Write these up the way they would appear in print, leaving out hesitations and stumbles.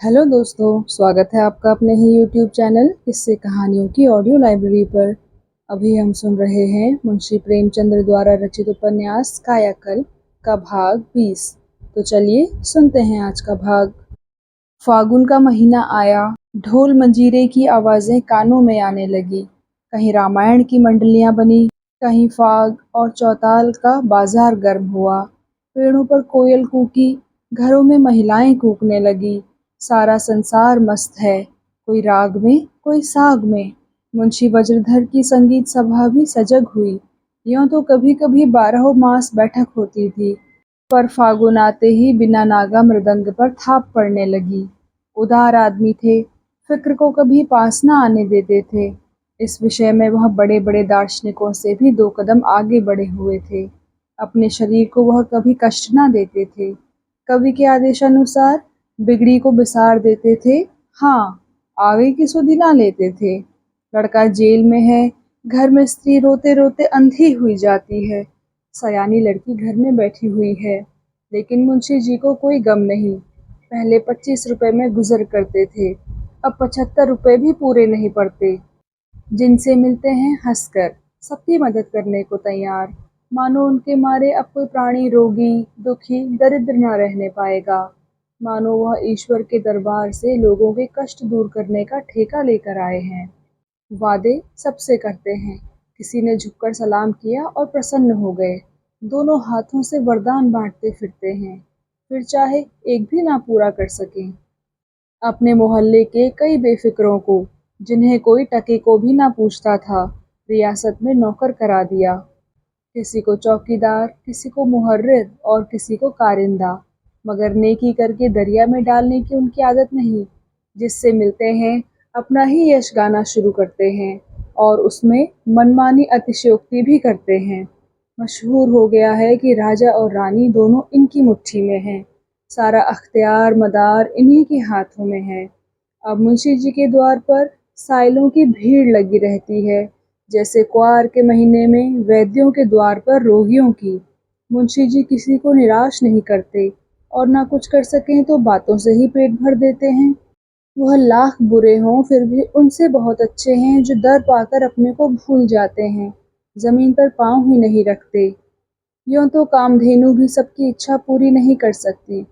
Hello दोस्तों, स्वागत है आपका अपने ही यूट्यूब चैनल किस्से कहानियों की ऑडियो लाइब्रेरी पर। अभी हम सुन रहे हैं मुंशी प्रेमचंद्र द्वारा रचित उपन्यास कायाकल्प का भाग 20। तो चलिए सुनते हैं आज का भाग। फागुन का महीना आया। ढोल मंजीरे की आवाजें कानों में आने लगी। कहीं रामायण की मंडलियां बनी, कहीं फाग और चौताल का बाजार गर्म हुआ। पेड़ों पर कोयल कूकी, घरों में महिलाएं कूकने लगी। सारा संसार मस्त है, कोई राग में कोई साग में। मुंशी वज्रधर की संगीत सभा भी सजग हुई। यूं तो कभी कभी 12 मास बैठक होती थी, पर फागुन आते ही बिना नागा मृदंग पर थाप पड़ने लगी। उदार आदमी थे, फिक्र को कभी पास न आने देते थे। इस विषय में वह बड़े बड़े दार्शनिकों से भी 2 कदम आगे बढ़े हुए थे। अपने शरीर को वह कभी कष्ट न देते थे। कवि के आदेशानुसार बिगड़ी को बिसार देते थे। हाँ, आगे की सुधि ना लेते थे। लड़का जेल में है, घर में स्त्री रोते रोते अंधी हुई जाती है। सयानी लड़की घर में बैठी हुई है। लेकिन मुंशी जी को कोई गम नहीं। पहले 25 रुपए में गुजर करते थे, अब 75 रुपए भी पूरे नहीं पड़ते। जिनसे मिलते हैं हंसकर, सबकी मदद करने को तैयार, मानो उनके मारे अब कोई प्राणी रोगी, दुखी, दरिद्र न रहने पाएगा। मानो वह ईश्वर के दरबार से लोगों के कष्ट दूर करने का ठेका लेकर आए हैं। वादे सबसे करते हैं। किसी ने झुककर सलाम किया और प्रसन्न हो गए। दोनों हाथों से वरदान बांटते फिरते हैं, फिर चाहे एक भी ना पूरा कर सकें। अपने मोहल्ले के कई बेफिक्रों को, जिन्हें कोई टके को भी ना पूछता था, रियासत में नौकर करा दिया। किसी को चौकीदार, किसी को मुहर्रिर और किसी को कारिंदा। मगर नेकी करके दरिया में डालने की उनकी आदत नहीं। जिससे मिलते हैं अपना ही यश गाना शुरू करते हैं और उसमें मनमानी अतिशयोक्ति भी करते हैं। मशहूर हो गया है कि राजा और रानी दोनों इनकी मुट्ठी में हैं। सारा अख्तियार मदार इन्हीं के हाथों में है। अब मुंशी जी के द्वार पर साइलों की भीड़ लगी रहती है, जैसे क्वार के महीने में वैद्यों के द्वार पर रोगियों की। मुंशी जी किसी को निराश नहीं करते, और ना कुछ कर सकें तो बातों से ही पेट भर देते हैं। वह लाख बुरे हों फिर भी उनसे बहुत अच्छे हैं जो दर पाकर अपने को भूल जाते हैं, जमीन पर पांव ही नहीं रखते। यूं तो कामधेनु भी सबकी इच्छा पूरी नहीं कर सकती,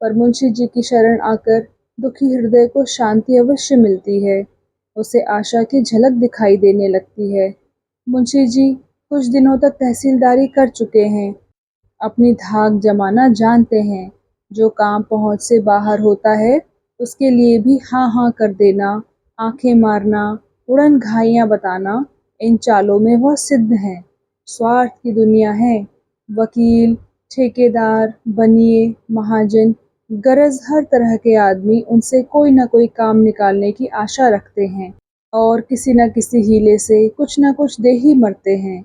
पर मुंशी जी की शरण आकर दुखी हृदय को शांति अवश्य मिलती है। उसे आशा की झलक दिखाई देने लगती है। मुंशी जी कुछ दिनों तक तहसीलदारी कर चुके हैं, अपनी धाक जमाना जानते हैं। जो काम पहुंच से बाहर होता है उसके लिए भी हाँ हाँ कर देना, आंखें मारना, उड़न घाइयां बताना, इन चालों में वह सिद्ध हैं। स्वार्थ की दुनिया है। वकील, ठेकेदार, बनिए, महाजन, गरज हर तरह के आदमी उनसे कोई न कोई काम निकालने की आशा रखते हैं और किसी न किसी हीले से कुछ न कुछ दे ही मरते हैं।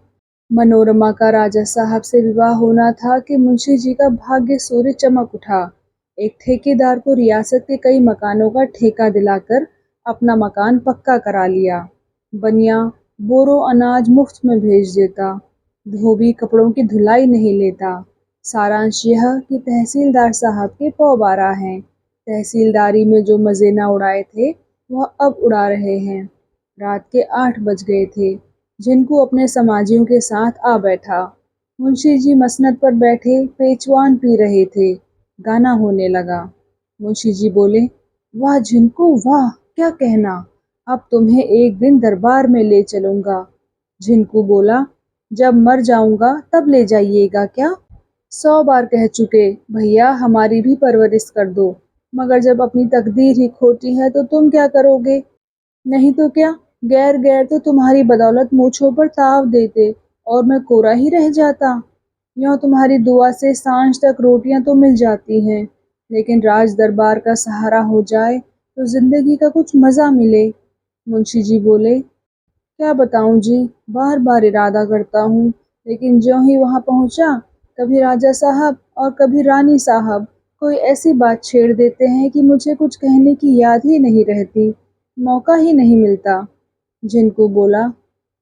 मनोरमा का राजा साहब से विवाह होना था कि मुंशी जी का भाग्य सूर्य चमक उठा। एक ठेकेदार को रियासत के कई मकानों का ठेका दिलाकर अपना मकान पक्का करा लिया। बनिया बोरों अनाज मुफ्त में भेज देता, धोबी कपड़ों की धुलाई नहीं लेता। सारांश यह कि तहसीलदार साहब के पौ 12 हैं। तहसीलदारी में जो मजे न उड़ाए थे वह अब उड़ा रहे हैं। रात के 8 बज गए थे। जिनको अपने समाजियों के साथ आ बैठा। मुंशी जी मसनद पर बैठे पेचवान पी रहे थे। गाना होने लगा। मुंशी जी बोले, वाह झिनको वाह, क्या कहना, अब तुम्हें एक दिन दरबार में ले चलूंगा। झिनको बोला, जब मर जाऊंगा तब ले जाइएगा क्या? 100 बार कह चुके, भैया हमारी भी परवरिश कर दो, मगर जब अपनी तकदीर ही खोटी है तो तुम क्या करोगे? नहीं तो क्या, गैर गैर तो तुम्हारी बदौलत मूंछों पर ताव देते और मैं कोरा ही रह जाता। यूं तुम्हारी दुआ से सांझ तक रोटियां तो मिल जाती हैं, लेकिन राज दरबार का सहारा हो जाए तो जिंदगी का कुछ मजा मिले। मुंशी जी बोले, क्या बताऊं जी, बार बार इरादा करता हूँ, लेकिन ज्यों ही वहां पहुंचा, कभी राजा साहब और कभी रानी साहब कोई ऐसी बात छेड़ देते हैं कि मुझे कुछ कहने की याद ही नहीं रहती, मौका ही नहीं मिलता। जिनको बोला,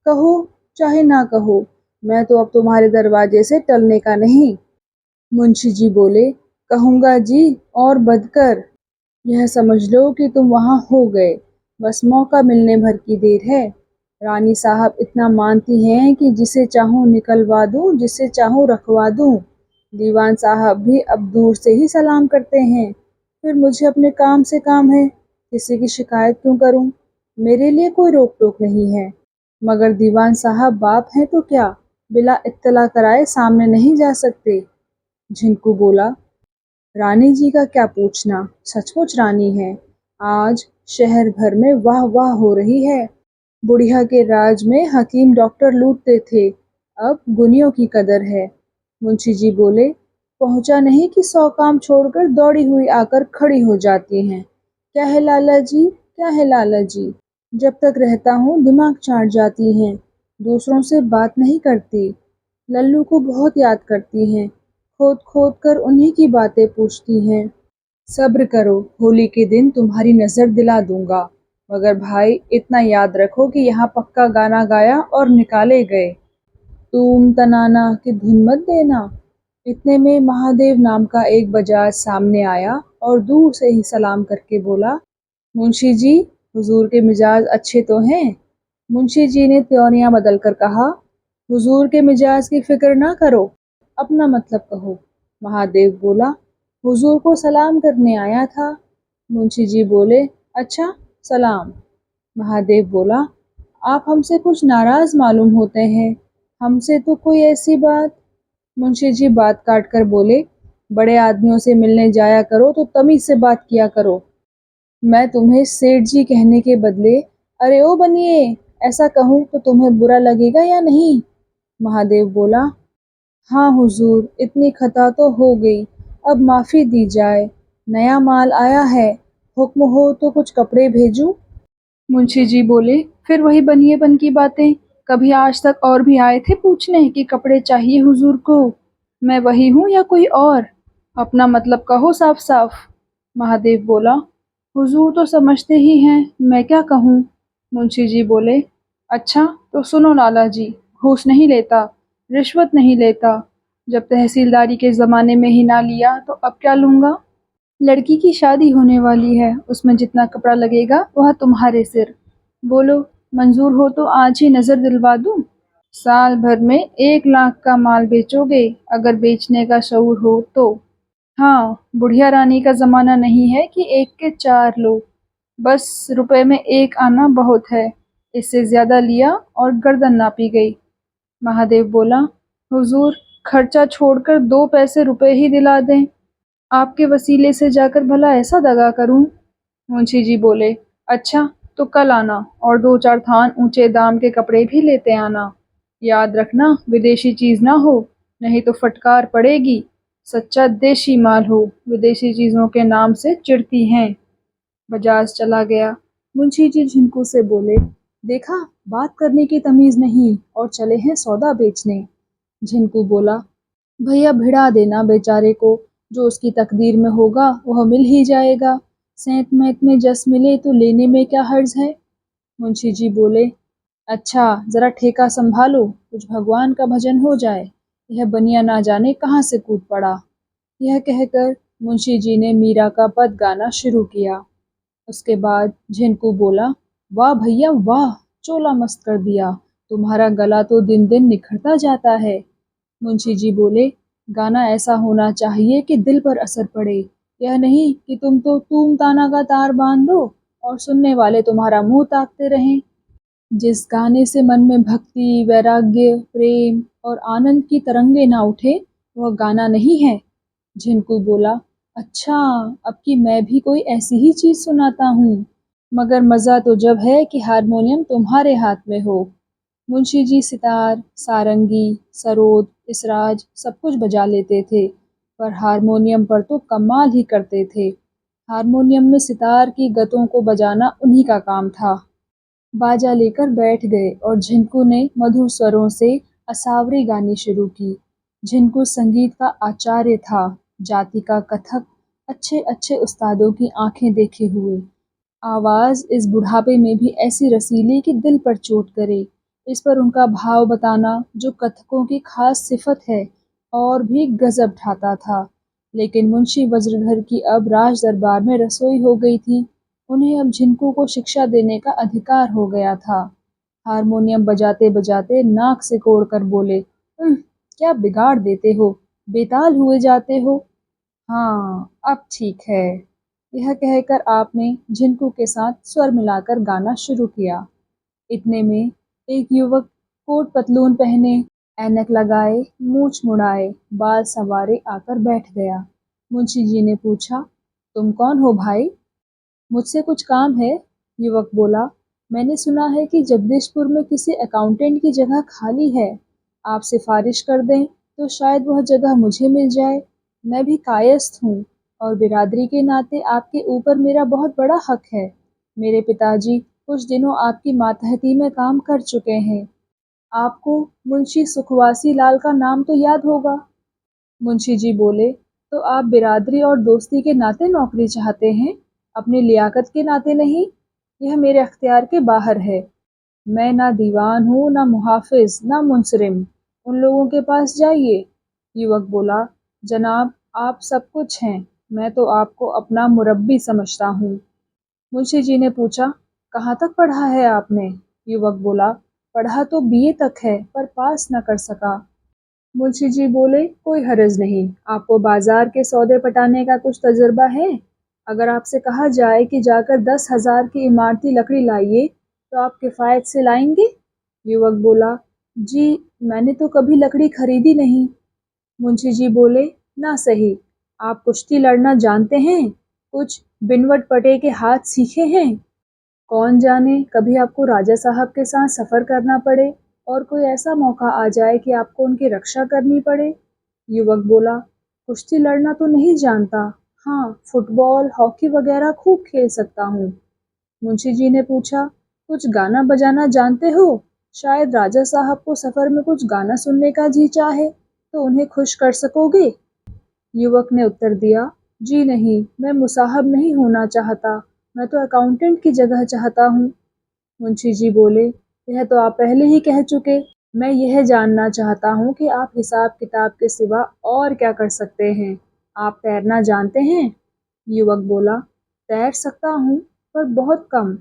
कहो चाहे ना कहो, मैं तो अब तुम्हारे दरवाजे से टलने का नहीं। मुंशी जी बोले, कहूँगा जी और बदकर। यह समझ लो कि तुम वहाँ हो गए, बस मौका मिलने भर की देर है। रानी साहब इतना मानती हैं कि जिसे चाहूँ निकलवा दूँ, जिसे चाहूँ रखवा दूँ। दीवान साहब भी अब दूर से ही सलाम करते हैं। फिर मुझे अपने काम से काम है, किसी की शिकायत क्यों करूँ? मेरे लिए कोई रोक टोक नहीं है। मगर दीवान साहब बाप हैं तो क्या, बिला इत्तला कराए सामने नहीं जा सकते? झिंकू बोला, रानी जी का क्या पूछना, सचमुच रानी है। आज शहर भर में वाह वाह हो रही है। बुढ़िया के राज में हकीम डॉक्टर लूटते थे, अब गुनियों की कदर है। मुंशी जी बोले, पहुंचा नहीं कि 100 काम छोड़कर दौड़ी हुई आकर खड़ी हो जाती हैं। क्या है लाला जी, क्या है लाला जी? जब तक रहता हूँ दिमाग चाट जाती हैं, दूसरों से बात नहीं करती। लल्लू को बहुत याद करती हैं, खोद खोद कर उन्हीं की बातें पूछती हैं। सब्र करो, होली के दिन तुम्हारी नजर दिला दूंगा। मगर भाई इतना याद रखो कि यहाँ पक्का गाना गाया और निकाले गए, तूम तनाना की धुन मत देना। इतने में महादेव नाम का एक बजाज सामने आया और दूर से ही सलाम करके बोला, मुंशी जी, हुजूर के मिजाज अच्छे तो हैं? मुंशी जी ने त्योरियां बदल कर कहा, हुजूर के मिजाज की फिक्र ना करो, अपना मतलब कहो। महादेव बोला, हुजूर को सलाम करने आया था। मुंशी जी बोले, अच्छा, सलाम। महादेव बोला, आप हमसे कुछ नाराज मालूम होते हैं। हमसे तो कोई ऐसी बात। मुंशी जी बात काट कर बोले, बड़े आदमियों से मिलने जाया करो तो तमीज से बात किया करो। मैं तुम्हें सेठ जी कहने के बदले अरे ओ बनिए ऐसा कहूँ तो तुम्हें बुरा लगेगा या नहीं? महादेव बोला, हाँ हुजूर, इतनी खता तो हो गई, अब माफी दी जाए। नया माल आया है, हुक्म हो तो कुछ कपड़े भेजूं? मुंशी जी बोले, फिर वही बनिएपन की बातें। कभी आज तक और भी आए थे पूछने कि कपड़े चाहिए हुजूर को? मैं वही हूँ या कोई और? अपना मतलब कहो साफ साफ। महादेव बोला, हुजूर तो समझते ही हैं, मैं क्या कहूँ? मुंशी जी बोले, अच्छा तो सुनो लाला जी, घूस नहीं लेता, रिश्वत नहीं लेता। जब तहसीलदारी के ज़माने में ही ना लिया तो अब क्या लूँगा? लड़की की शादी होने वाली है, उसमें जितना कपड़ा लगेगा वह तुम्हारे सिर। बोलो, मंजूर हो तो आज ही नजर दिलवा दूं? साल भर में 1 लाख का माल बेचोगे, अगर बेचने का शऊर हो तो। हाँ, बुढ़िया रानी का जमाना नहीं है कि एक के 4 लो। बस रुपए में एक आना बहुत है। इससे ज्यादा लिया और गर्दन नापी गई। महादेव बोला, हुजूर, खर्चा छोड़कर 2 पैसे रुपए ही दिला दें। आपके वसीले से जाकर भला ऐसा दगा करूं? मुंशी जी बोले, अच्छा तो कल आना और 2-4 थान ऊंचे दाम के कपड़े भी लेते आना। याद रखना विदेशी चीज ना हो, नहीं तो फटकार पड़ेगी। सच्चा देशी माल हो, विदेशी चीजों के नाम से चिढ़ती हैं। बजाज चला गया। मुंशी जी झिंकू से बोले, देखा, बात करने की तमीज नहीं और चले हैं सौदा बेचने। झिंकू बोला, भैया भिड़ा देना बेचारे को, जो उसकी तकदीर में होगा वह मिल ही जाएगा। सेंत मेंत में जस मिले तो लेने में क्या हर्ज है? मुंशी जी बोले, अच्छा जरा ठेका संभालो, कुछ भगवान का भजन हो जाए। यह बनिया ना जाने कहाँ से कूद पड़ा। यह कहकर मुंशी जी ने मीरा का पद गाना शुरू किया। उसके बाद झिंकू बोला, वाह भैया वाह, चोला मस्त कर दिया। तुम्हारा गला तो दिन दिन निखरता जाता है। मुंशी जी बोले, गाना ऐसा होना चाहिए कि दिल पर असर पड़े, यह नहीं कि तुम तो तूम ताना का तार बांध दो और सुनने वाले तुम्हारा मुंह ताकते रहें। जिस गाने से मन में भक्ति, वैराग्य, प्रेम और आनंद की तरंगे ना उठे, वह गाना नहीं है। झिंकू बोला, अच्छा, अब की मैं भी कोई ऐसी ही चीज सुनाता हूँ। मगर मजा तो जब है कि हारमोनियम तुम्हारे हाथ में हो। मुंशी जी सितार, सारंगी, सरोद, इसराज सब कुछ बजा लेते थे, पर हारमोनियम पर तो कमाल ही करते थे। हारमोनियम में सितार की गतों को बजाना उन्हीं का काम था। बाजा लेकर बैठ गए और झिंकू ने मधुर स्वरों से असावरी गानी शुरू की। झिंकू संगीत का आचार्य था, जाति का कथक, अच्छे अच्छे उस्तादों की आंखें देखे हुए। आवाज इस बुढ़ापे में भी ऐसी रसीली कि दिल पर चोट करे। इस पर उनका भाव बताना, जो कथकों की खास सिफत है, और भी गजब ढाता था। लेकिन मुंशी वज्रधर की अब राज दरबार में रसोई हो गई थी। उन्हें अब झिनकू को शिक्षा देने का अधिकार हो गया था। हारमोनियम बजाते बजाते नाक सिकोड़ कर बोले, क्या बिगाड़ देते हो, बेताल हुए जाते हो। हाँ, अब ठीक है। यह कहकर आपने झिनकू के साथ स्वर मिलाकर गाना शुरू किया। इतने में एक युवक कोट पतलून पहने, ऐनक लगाए, मूछ मुड़ाए, बाल संवारे आकर बैठ गया। मुंशी जी ने पूछा, तुम कौन हो भाई? मुझसे कुछ काम है, युवक बोला। मैंने सुना है कि जगदीशपुर में किसी अकाउंटेंट की जगह खाली है। आप सिफारिश कर दें तो शायद वह जगह मुझे मिल जाए। मैं भी कायस्थ हूँ और बिरादरी के नाते आपके ऊपर मेरा बहुत बड़ा हक है। मेरे पिताजी कुछ दिनों आपकी मातहती में काम कर चुके हैं। आपको मुंशी सुखवासी लाल का नाम तो याद होगा। मुंशी जी बोले, तो आप बिरादरी और दोस्ती के नाते नौकरी चाहते हैं, अपनी लियाकत के नाते नहीं। यह मेरे अख्तियार के बाहर है। मैं ना दीवान हूँ, ना मुहाफिज, ना मुंसरिम। उन लोगों के पास जाइए। युवक बोला, जनाब, आप सब कुछ हैं, मैं तो आपको अपना मुरब्बी समझता हूँ। मुंशी जी ने पूछा, कहाँ तक पढ़ा है आपने? युवक बोला, पढ़ा तो बीए तक है, पर पास न कर सका। मुंशी जी बोले, कोई हर्ज नहीं, आपको बाजार के सौदे पटाने का कुछ तजुर्बा है? अगर आपसे कहा जाए कि जाकर 10,000 की इमारती लकड़ी लाइए, तो आप किफ़ायत से लाएंगे? युवक बोला, जी, मैंने तो कभी लकड़ी खरीदी नहीं। मुंशी जी बोले, ना सही, आप कुश्ती लड़ना जानते हैं? कुछ बिनवट पटे के हाथ सीखे हैं? कौन जाने कभी आपको राजा साहब के साथ सफ़र करना पड़े और कोई ऐसा मौका आ जाए कि आपको उनकी रक्षा करनी पड़े। युवक बोला, कुश्ती लड़ना तो नहीं जानता, हाँ, फुटबॉल हॉकी वगैरह खूब खेल सकता हूँ। मुंशी जी ने पूछा, कुछ गाना बजाना जानते हो? शायद राजा साहब को सफ़र में कुछ गाना सुनने का जी चाहे तो उन्हें खुश कर सकोगे। युवक ने उत्तर दिया, जी नहीं, मैं मुसाहब नहीं होना चाहता, मैं तो अकाउंटेंट की जगह चाहता हूँ। मुंशी जी बोले, यह तो आप पहले ही कह चुके। मैं यह जानना चाहता हूँ कि आप हिसाब किताब के सिवा और क्या कर सकते हैं। आप तैरना जानते हैं? युवक बोला, तैर सकता हूँ, पर बहुत कम।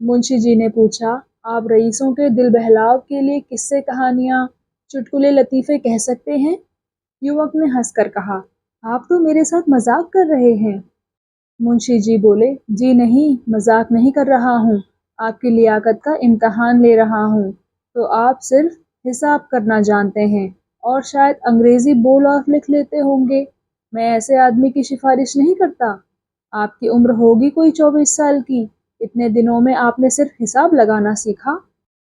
मुंशी जी ने पूछा, आप रईसों के दिल बहलाव के लिए किस्से कहानियाँ, चुटकुले लतीफ़े कह सकते हैं? युवक ने हंसकर कहा, आप तो मेरे साथ मजाक कर रहे हैं। मुंशी जी बोले, जी नहीं, मजाक नहीं कर रहा हूँ, आपकी लियाकत का इम्तहान ले रहा हूँ। तो आप सिर्फ हिसाब करना जानते हैं और शायद अंग्रेजी बोल और लिख लेते होंगे। मैं ऐसे आदमी की सिफारिश नहीं करता। आपकी उम्र होगी कोई 24 साल की। इतने दिनों में आपने सिर्फ हिसाब लगाना सीखा।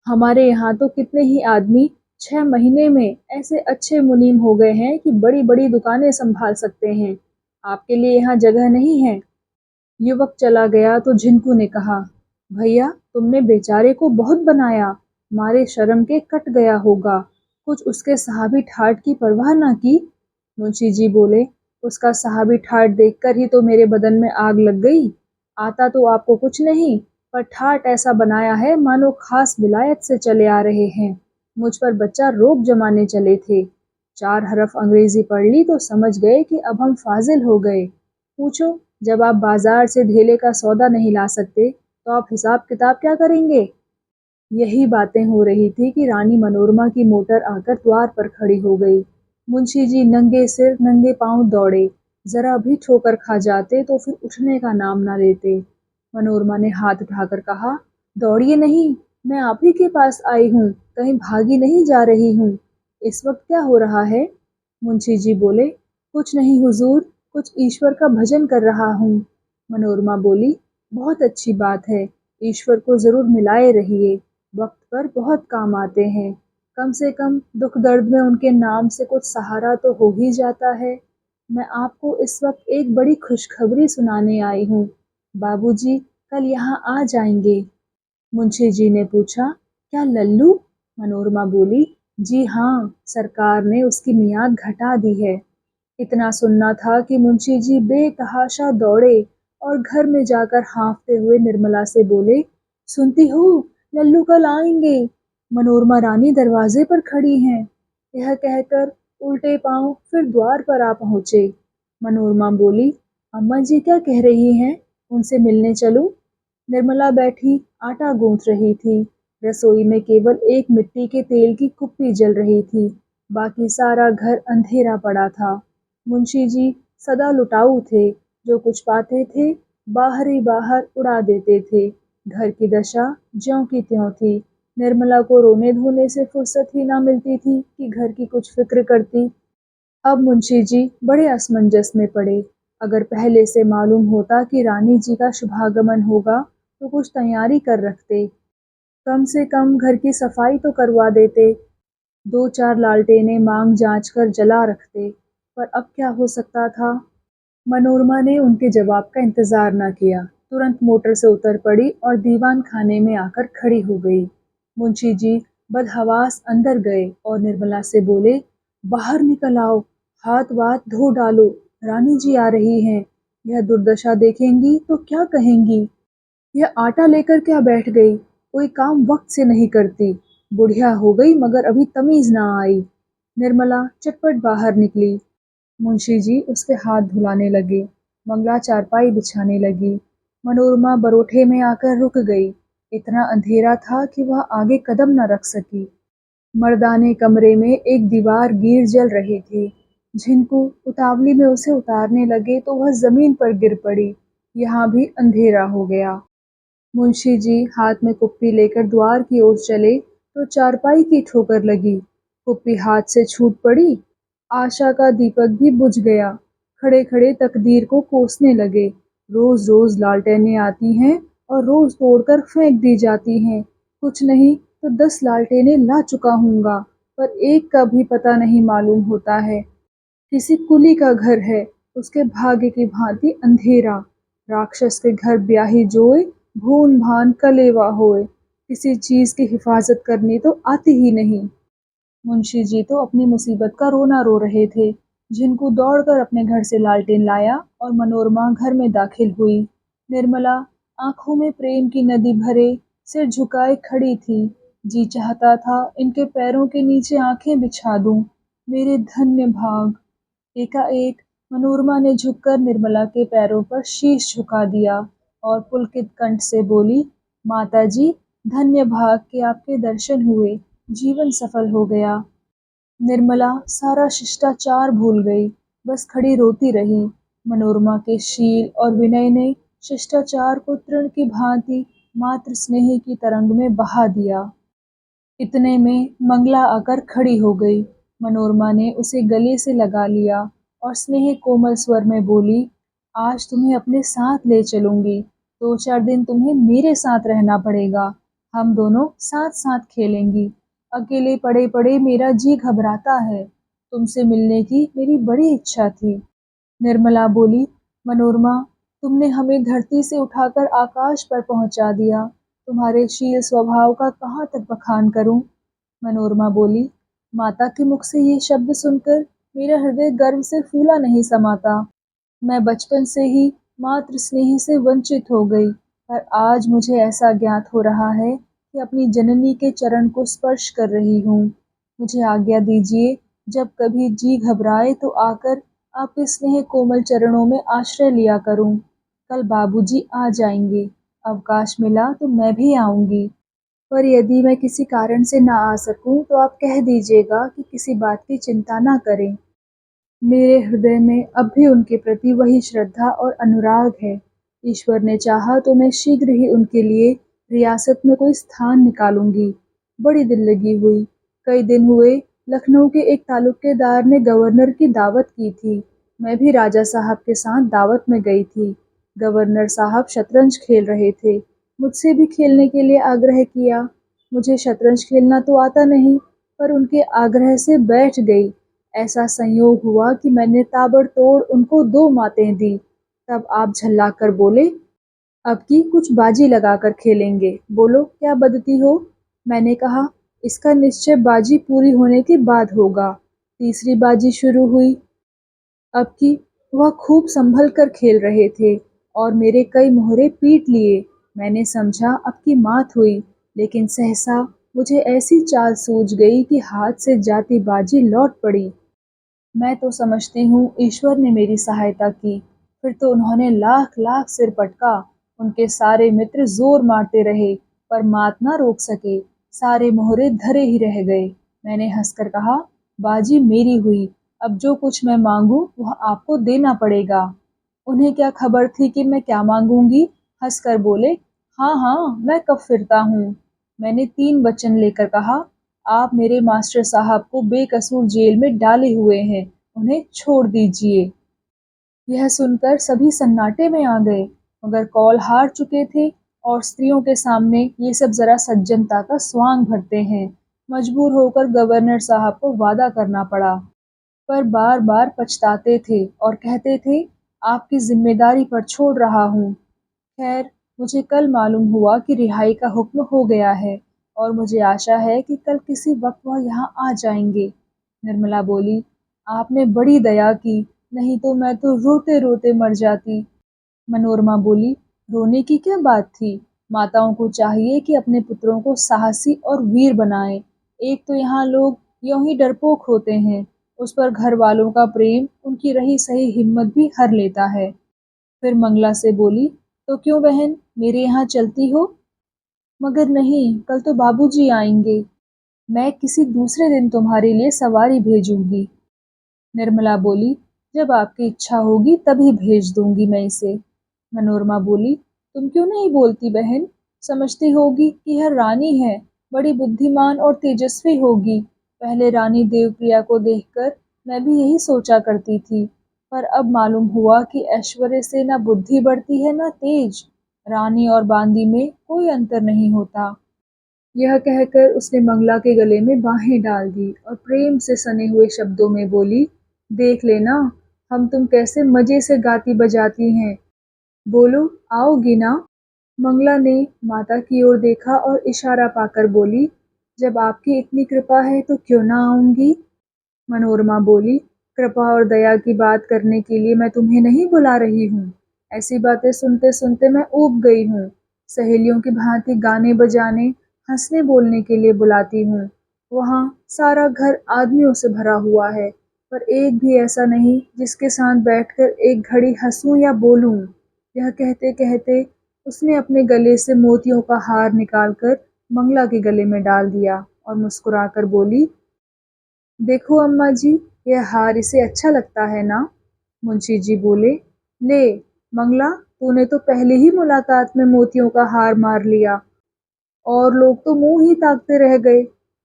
हमारे यहाँ तो कितने ही आदमी 6 महीने में ऐसे अच्छे मुनीम हो गए हैं कि बड़ी बड़ी दुकानें संभाल सकते हैं। आपके लिए यहाँ जगह नहीं है। युवक चला गया तो झिनकू ने कहा, भैया, तुमने बेचारे को बहुत बनाया, मारे शर्म के कट गया होगा। कुछ उसके साहबी ठाठ की परवाह ना की। मुंशी जी बोले, उसका साहबी ठाठ देखकर ही तो मेरे बदन में आग लग गई। आता तो आपको कुछ नहीं, पर ठाठ ऐसा बनाया है मानो खास विलायत से चले आ रहे हैं। मुझ पर बच्चा रोब जमाने चले थे। 4 हरफ अंग्रेजी पढ़ ली तो समझ गए कि अब हम फाजिल हो गए। पूछो, जब आप बाजार से धेले का सौदा नहीं ला सकते तो आप हिसाब किताब क्या करेंगे? यही बातें हो रही थी कि रानी मनोरमा की मोटर आकर द्वार पर खड़ी हो गई। मुंशी जी नंगे सिर नंगे पांव दौड़े। जरा भी ठोकर खा जाते तो फिर उठने का नाम ना लेते। मनोरमा ने हाथ उठाकर कहा, दौड़िए नहीं, मैं आप ही के पास आई हूँ, कहीं भागी नहीं जा रही हूँ। इस वक्त क्या हो रहा है? मुंशी जी बोले, कुछ नहीं हुजूर, कुछ ईश्वर का भजन कर रहा हूँ। मनोरमा बोली, बहुत अच्छी बात है, ईश्वर को जरूर मिलाए रहिए, वक्त पर बहुत काम आते हैं। कम से कम दुख दर्द में उनके नाम से कुछ सहारा तो हो ही जाता है। मैं आपको इस वक्त एक बड़ी खुशखबरी सुनाने आई हूँ। बाबूजी कल यहाँ आ जाएंगे। मुंशी जी ने पूछा, क्या लल्लू? मनोरमा बोली, जी हाँ, सरकार ने उसकी मियाद घटा दी है। इतना सुनना था कि मुंशी जी बेतहाशा दौड़े और घर में जाकर हाँफते हुए निर्मला से बोले, सुनती हो, लल्लू कल आएंगे। मनोरमा रानी दरवाजे पर खड़ी हैं। यह कहकर उल्टे पांव फिर द्वार पर आ पहुंचे। मनोरमा बोली, अम्मा जी क्या कह रही हैं? उनसे मिलने चलूं? निर्मला बैठी आटा गूंथ रही थी। रसोई में केवल एक मिट्टी के तेल की कुप्पी जल रही थी। बाकी सारा घर अंधेरा पड़ा था। मुंशी जी सदा लुटाऊ थे। जो कुछ पाते थे बाहर ही बाहर उड़ा देते थे। घर की दशा ज्यों की त्यों थी। निर्मला को रोने धोने से फुर्सत ही ना मिलती थी कि घर की कुछ फिक्र करती। अब मुंशी जी बड़े असमंजस में पड़े। अगर पहले से मालूम होता कि रानी जी का शुभागमन होगा तो कुछ तैयारी कर रखते। कम से कम घर की सफाई तो करवा देते। दो चार लालटेनें मांग जांच कर जला रखते। पर अब क्या हो सकता था? मनोरमा ने उनके जवाब का इंतजार न किया। तुरंत मोटर से उतर पड़ी और दीवान खाने में आकर खड़ी हो गई। मुंशी जी बदहवास अंदर गए और निर्मला से बोले, बाहर निकल आओ, हाथ वाथ धो डालो, रानी जी आ रही हैं। यह दुर्दशा देखेंगी तो क्या कहेंगी? यह आटा लेकर क्या बैठ गई? कोई काम वक्त से नहीं करती। बुढ़िया हो गई मगर अभी तमीज ना आई। निर्मला चटपट बाहर निकली। मुंशी जी उसके हाथ धुलाने लगे। मंगला चारपाई बिछाने लगी। मनोरमा बरोठे में आकर रुक गई। इतना अंधेरा था कि वह आगे कदम न रख सकी। मर्दाने कमरे में एक दीवार गिर जल रही थी। झिनकू उतावली में उसे उतारने लगे तो वह जमीन पर गिर पड़ी। यहाँ भी अंधेरा हो गया। मुंशी जी हाथ में कुप्पी लेकर द्वार की ओर चले तो चारपाई की ठोकर लगी। कुप्पी हाथ से छूट पड़ी। आशा का दीपक भी बुझ गया। खड़े खड़े तकदीर को कोसने लगे। रोज रोज लालटेनें आती हैं और रोज तोड़कर फेंक दी जाती हैं। कुछ नहीं तो 10 लालटेनें ला चुका हूँगा, पर एक का भी पता नहीं मालूम होता है। किसी कुली का घर है, उसके भाग्य की भांति अंधेरा। राक्षस के घर ब्याही जोए, भून भान कलेवा होए। किसी चीज की हिफाजत करनी तो आती ही नहीं। मुंशी जी तो अपनी मुसीबत का रोना रो रहे थे। झिनकू दौड़कर अपने घर से लालटेन लाया और मनोरमा घर में दाखिल हुई। निर्मला आंखों में प्रेम की नदी भरे सिर झुकाए खड़ी थी। जी चाहता था इनके पैरों के नीचे आंखें बिछा दूं। मेरे धन्य भाग। एकाएक मनोरमा ने झुककर निर्मला के पैरों पर शीश झुका दिया और पुलकित कंठ से बोली, माता जी, धन्य भाग के आपके दर्शन हुए, जीवन सफल हो गया। निर्मला सारा शिष्टाचार भूल गई, बस खड़ी रोती रही। मनोरमा के शील और विनय ने शिष्टाचार को तृण की भांति मातृ स्नेह की तरंग में बहा दिया। इतने में मंगला आकर खड़ी हो गई। मनोरमा ने उसे गले से लगा लिया और स्नेह कोमल स्वर में बोली, आज तुम्हें अपने साथ ले चलूंगी। 2-4 दिन तुम्हें मेरे साथ रहना पड़ेगा। हम दोनों साथ साथ खेलेंगी। अकेले पड़े पड़े मेरा जी घबराता है। तुमसे मिलने की मेरी बड़ी इच्छा थी। निर्मला बोली, मनोरमा, तुमने हमें धरती से उठाकर आकाश पर पहुंचा दिया। तुम्हारे शील स्वभाव का कहाँ तक बखान करूं? मनोरमा बोली, माता के मुख से ये शब्द सुनकर मेरा हृदय गर्व से फूला नहीं समाता। मैं बचपन से ही मातृ स्नेह से वंचित हो गई, पर आज मुझे ऐसा ज्ञात हो रहा है कि अपनी जननी के चरण को स्पर्श कर रही हूँ। मुझे आज्ञा दीजिए, जब कभी जी घबराए तो आकर आपके स्नेह कोमल चरणों में आश्रय लिया करूं। कल बाबूजी आ जाएंगे। अवकाश मिला तो मैं भी आऊंगी। पर यदि मैं किसी कारण से ना आ सकूं तो आप कह दीजिएगा कि किसी बात की चिंता ना करें। मेरे हृदय में अब भी उनके प्रति वही श्रद्धा और अनुराग है। ईश्वर ने चाहा तो मैं शीघ्र ही उनके लिए रियासत में कोई स्थान निकालूंगी। बड़ी दिल लगी हुई। कई दिन हुए लखनऊ के एक तालुकेदार ने गवर्नर की दावत की थी। मैं भी राजा साहब के साथ दावत में गई थी। गवर्नर साहब शतरंज खेल रहे थे। मुझसे भी खेलने के लिए आग्रह किया। मुझे शतरंज खेलना तो आता नहीं, पर उनके आग्रह से बैठ गई। ऐसा संयोग हुआ कि मैंने ताबड़तोड़ उनको 2 मातें दी। तब आप झल्लाकर बोले, अब की कुछ बाजी लगाकर खेलेंगे, बोलो क्या बदती हो? मैंने कहा, इसका निश्चय बाजी पूरी होने के बाद होगा। तीसरी बाजी शुरू हुई। अब की वह खूब संभल कर खेल रहे थे और मेरे कई मोहरे पीट लिए। मैंने समझा अब की मात हुई, लेकिन सहसा मुझे ऐसी चाल सूझ गई कि हाथ से जाती बाजी लौट पड़ी। मैं तो समझती हूँ ईश्वर ने मेरी सहायता की। फिर तो उन्होंने लाख लाख सिर पटका। उनके सारे मित्र जोर मारते रहे, पर मात ना रोक सके। सारे मोहरे धरे ही रह गए। मैंने हंसकर कहा, बाजी मेरी हुई। अब जो कुछ मैं मांगू वह आपको देना पड़ेगा। उन्हें क्या खबर थी कि मैं क्या मांगूंगी। हंसकर बोले, हाँ हाँ, मैं कब फिरता हूँ। मैंने 3 वचन लेकर कहा, आप मेरे मास्टर साहब को बेकसूर जेल में डाले हुए हैं, उन्हें छोड़ दीजिए। यह सुनकर सभी सन्नाटे में आ गए, मगर कौल हार चुके थे और स्त्रियों के सामने ये सब जरा सज्जनता का स्वांग भरते हैं। मजबूर होकर गवर्नर साहब को वादा करना पड़ा, पर बार बार पछताते थे और कहते थे, आपकी जिम्मेदारी पर छोड़ रहा हूँ। खैर, मुझे कल मालूम हुआ कि रिहाई का हुक्म हो गया है और मुझे आशा है कि कल किसी वक्त वह यहाँ आ जाएंगे। निर्मला बोली, आपने बड़ी दया की, नहीं तो मैं तो रोते रोते मर जाती। मनोरमा बोली, रोने की क्या बात थी। माताओं को चाहिए कि अपने पुत्रों को साहसी और वीर बनाएं। एक तो यहाँ लोग यूं ही डरपोक होते हैं, उस पर घर वालों का प्रेम उनकी रही सही हिम्मत भी हर लेता है। फिर मंगला से बोली, तो क्यों बहन, मेरे यहाँ चलती हो। मगर नहीं, कल तो बाबूजी आएंगे। मैं किसी दूसरे दिन तुम्हारे लिए सवारी भेजूंगी। निर्मला बोली, जब आपकी इच्छा होगी तभी भेज दूंगी मैं इसे। मनोरमा बोली, तुम क्यों नहीं बोलती बहन, समझती होगी कि यह रानी है, बड़ी बुद्धिमान और तेजस्वी होगी। पहले रानी देवप्रिया को देखकर मैं भी यही सोचा करती थी, पर अब मालूम हुआ कि ऐश्वर्य से न बुद्धि बढ़ती है न तेज। रानी और बांदी में कोई अंतर नहीं होता। यह कहकर उसने मंगला के गले में बाहें डाल दी और प्रेम से सने हुए शब्दों में बोली, देख लेना, हम तुम कैसे मजे से गाती बजाती हैं। बोलो, आओगी ना। मंगला ने माता की ओर देखा और इशारा पाकर बोली, जब आपकी इतनी कृपा है तो क्यों ना आऊंगी। मनोरमा बोली, कृपा और दया की बात करने के लिए मैं तुम्हें नहीं बुला रही हूँ। ऐसी बातें सुनते सुनते मैं ऊब गई हूँ। सहेलियों की भांति गाने बजाने, हंसने बोलने के लिए बुलाती हूँ। वहाँ सारा घर आदमियों से भरा हुआ है, पर एक भी ऐसा नहीं जिसके साथ बैठकर एक घड़ी हंसूं या बोलूं। यह कहते कहते उसने अपने गले से मोतियों का हार निकालकर मंगला के गले में डाल दिया और मुस्कुराकर बोली, देखो अम्मा जी, यह हार इसे अच्छा लगता है ना। मुंशी जी बोले, ले मंगला, तूने तो पहले ही मुलाकात में मोतियों का हार मार लिया। और लोग तो मुंह ही ताकते रह गए।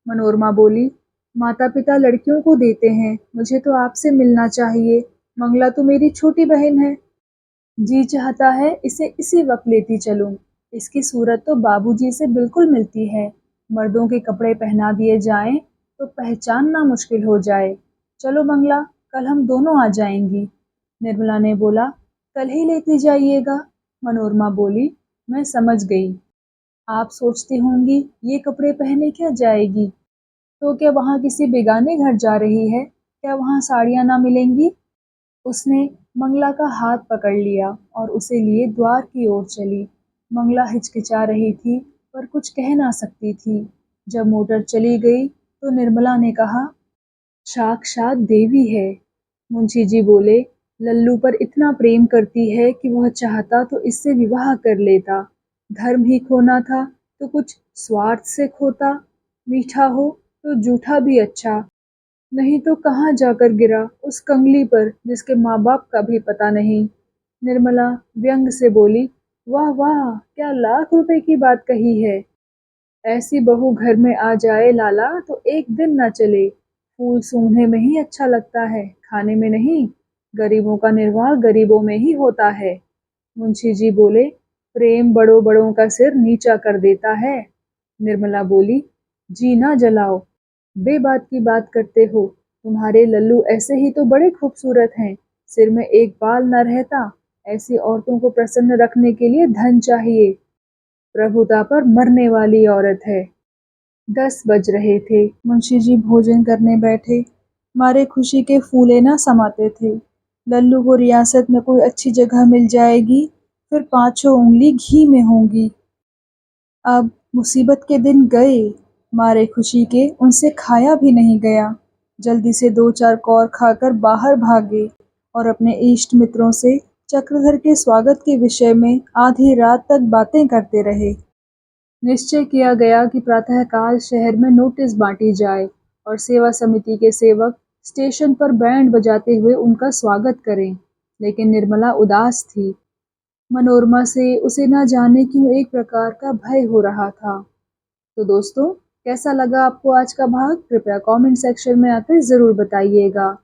मनोरमा बोली, माता पिता लड़कियों को देते हैं, मुझे तो आपसे मिलना चाहिए। मंगला तो मेरी छोटी बहन है। जी चाहता है इसे इसी वक्त लेती चलूं। इसकी सूरत तो बाबूजी से बिल्कुल मिलती है। मर्दों के कपड़े पहना दिए जाएं तो पहचानना मुश्किल हो जाए। चलो मंगला, कल हम दोनों आ जाएंगी। निर्मला ने बोला, कल ही लेती जाइएगा। मनोरमा बोली, मैं समझ गई। आप सोचती होंगी ये कपड़े पहने क्या जाएगी। तो क्या वहाँ किसी बेगाने घर जा रही है, क्या वहाँ साड़ियाँ ना मिलेंगी। उसने मंगला का हाथ पकड़ लिया और उसे लिए द्वार की ओर चली। मंगला हिचकिचा रही थी, पर कुछ कह ना सकती थी। जब मोटर चली गई तो निर्मला ने कहा, साक्षात देवी है। मुंशी जी बोले, लल्लू पर इतना प्रेम करती है कि वह चाहता तो इससे विवाह कर लेता। धर्म ही खोना था तो कुछ स्वार्थ से खोता। मीठा हो तो जूठा भी अच्छा, नहीं तो कहाँ जाकर गिरा उस कंगली पर जिसके माँ बाप का भी पता नहीं। निर्मला व्यंग से बोली, वाह वाह, क्या लाख रुपए की बात कही है। ऐसी बहू घर में आ जाए लाला तो एक दिन न चले। फूल सूंघने में ही अच्छा लगता है, खाने में नहीं। गरीबों का निर्वाह गरीबों में ही होता है। मुंशी जी बोले, प्रेम बड़ों बड़ों का सिर नीचा कर देता है। निर्मला बोली, जी ना जलाओ, बेबात की बात करते हो। तुम्हारे लल्लू ऐसे ही तो बड़े खूबसूरत हैं, सिर में एक बाल न रहता। ऐसी औरतों को प्रसन्न रखने के लिए धन चाहिए। प्रभुता पर मरने वाली औरत है। 10 बज रहे थे। मुंशी जी भोजन करने बैठे, मारे खुशी के फूले न समाते थे। लल्लू को रियासत में कोई अच्छी जगह मिल जाएगी, फिर पांचों उंगली घी में होंगी। अब मुसीबत के दिन गए, मारे खुशी के उनसे खाया भी नहीं गया। जल्दी से 2-4 कौर खाकर बाहर भागे और अपने इष्ट मित्रों से चक्रधर के स्वागत के विषय में आधी रात तक बातें करते रहे। निश्चय किया गया कि प्रातःकाल शहर में नोटिस बांटी जाए और सेवा समिति के सेवक स्टेशन पर बैंड बजाते हुए उनका स्वागत करें। लेकिन निर्मला उदास थी। मनोरमा से उसे न जाने क्यों एक प्रकार का भय हो रहा था। तो दोस्तों, कैसा लगा आपको आज का भाग? कृपया कमेंट सेक्शन में आकर ज़रूर बताइएगा।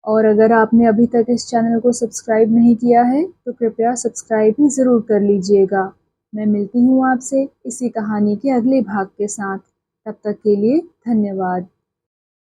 और अगर आपने अभी तक इस चैनल को सब्सक्राइब नहीं किया है तो कृपया सब्सक्राइब भी ज़रूर कर लीजिएगा। मैं मिलती हूँ आपसे इसी कहानी के अगले भाग के साथ। तब तक के लिए धन्यवाद।